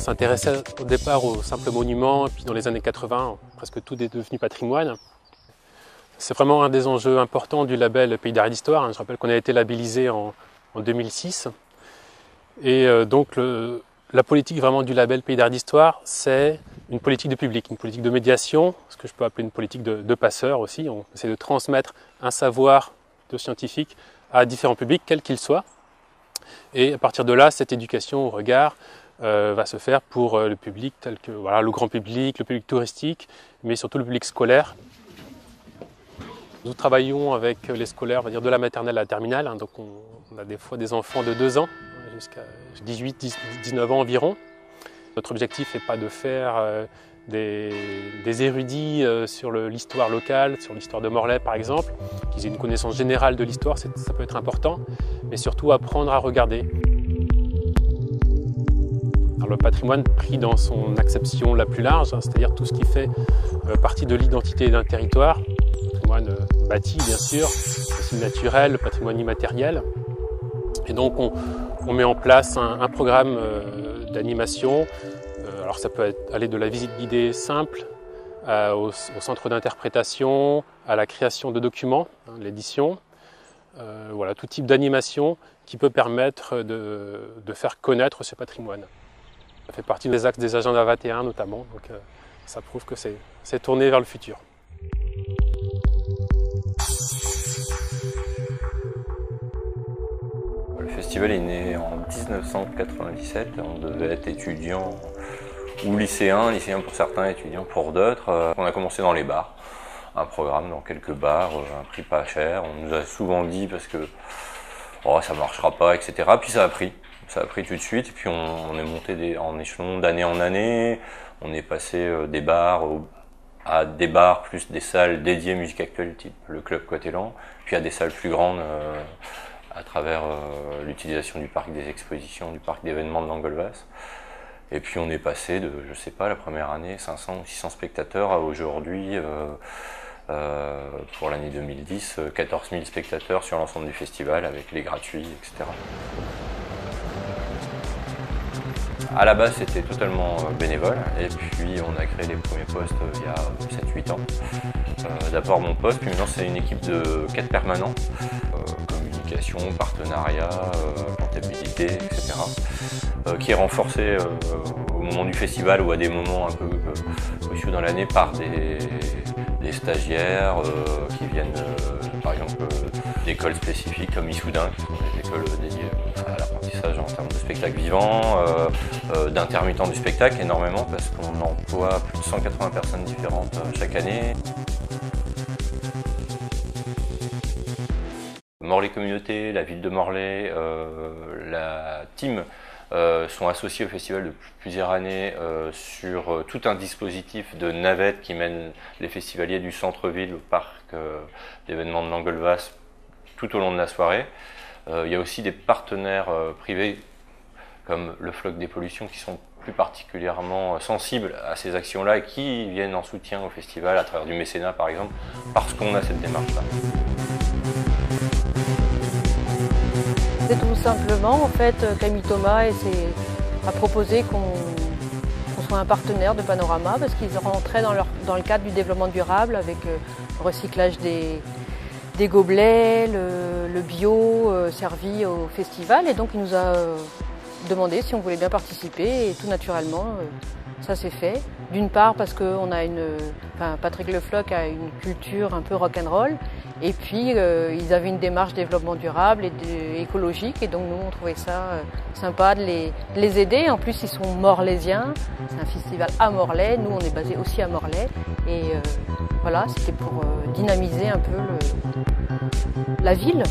s'intéressait au départ aux simples monuments, et puis dans les années 80, presque tout est devenu patrimoine. C'est vraiment un des enjeux importants du label Pays d'Art et d'Histoire. Je rappelle qu'on a été labellisé en 2006. Et donc la politique vraiment du label Pays d'Art et d'Histoire, c'est une politique de public, une politique de médiation, ce que je peux appeler une politique de passeur aussi. On essaie de transmettre un savoir de scientifique à différents publics, quels qu'ils soient. Et à partir de là, cette éducation au regard va se faire pour le public tel que le grand public, le public touristique, mais surtout le public scolaire. Nous travaillons avec les scolaires, on va dire de la maternelle à la terminale, donc on a des fois des enfants de 2 ans jusqu'à 18-19 ans environ. Notre objectif n'est pas de faire des érudits sur l'histoire locale, sur l'histoire de Morlaix par exemple, qu'ils aient une connaissance générale de l'histoire, ça peut être important, mais surtout apprendre à regarder. Alors, le patrimoine pris dans son acception la plus large, c'est-à-dire tout ce qui fait partie de l'identité d'un territoire, le patrimoine bâti bien sûr, aussi naturel, le patrimoine immatériel. Et donc on met en place un programme d'animation. Alors ça peut aller de la visite guidée simple au centre d'interprétation, à la création de documents, l'édition. Voilà, tout type d'animation qui peut permettre de faire connaître ce patrimoine. Ça fait partie des axes des agendas 21 notamment, donc ça prouve que c'est tourné vers le futur. Le festival est né en 1997, on devait être étudiant ou lycéen pour certains, étudiants pour d'autres. On a commencé dans les bars, un programme dans quelques bars, un prix pas cher. On nous a souvent dit parce que ça marchera pas, etc. Puis ça a pris tout de suite. Et puis on est monté en échelon d'année en année. On est passé des bars à des bars plus des salles dédiées musique actuelle, type le Club Coatelan, puis à des salles plus grandes à travers l'utilisation du parc des expositions, du parc d'événements de Langolvas. Et puis on est passé de, je sais pas, la première année, 500 ou 600 spectateurs à aujourd'hui, pour l'année 2010, 14 000 spectateurs sur l'ensemble du festival avec les gratuits, etc. À la base, c'était totalement bénévole, et puis on a créé les premiers postes il y a 7-8 ans. D'abord mon poste, puis maintenant c'est une équipe de 4 permanents, communication, partenariat, comptabilité, etc. Qui est renforcée au moment du festival ou à des moments un peu cruciaux dans l'année par des stagiaires qui viennent par exemple d'écoles spécifiques comme Issoudun, qui sont des écoles dédiées à l'apprentissage en termes de spectacle vivant, d'intermittents du spectacle énormément parce qu'on emploie plus de 180 personnes différentes chaque année. Morlaix Communauté, la ville de Morlaix, la team sont associés au festival depuis plusieurs années sur tout un dispositif de navettes qui mène les festivaliers du centre-ville au parc d'événements de Langolvas tout au long de la soirée. Il y a aussi des partenaires privés comme le Floc des Pollutions qui sont plus particulièrement sensibles à ces actions-là et qui viennent en soutien au festival à travers du mécénat par exemple, parce qu'on a cette démarche-là. C'est tout simplement en fait Camille Thomas a proposé qu'on soit un partenaire de Panorama parce qu'ils rentraient dans le cadre du développement durable avec le recyclage des gobelets, le bio servi au festival et donc il nous a demandé si on voulait bien participer et tout naturellement ça s'est fait. D'une part parce que Patrick Le Floch a une culture un peu rock'n'roll et puis ils avaient une démarche développement durable et écologique et donc nous on trouvait ça sympa de les aider. En plus ils sont morlaisiens, c'est un festival à Morlaix, nous on est basé aussi à Morlaix et voilà, c'était pour dynamiser un peu la ville.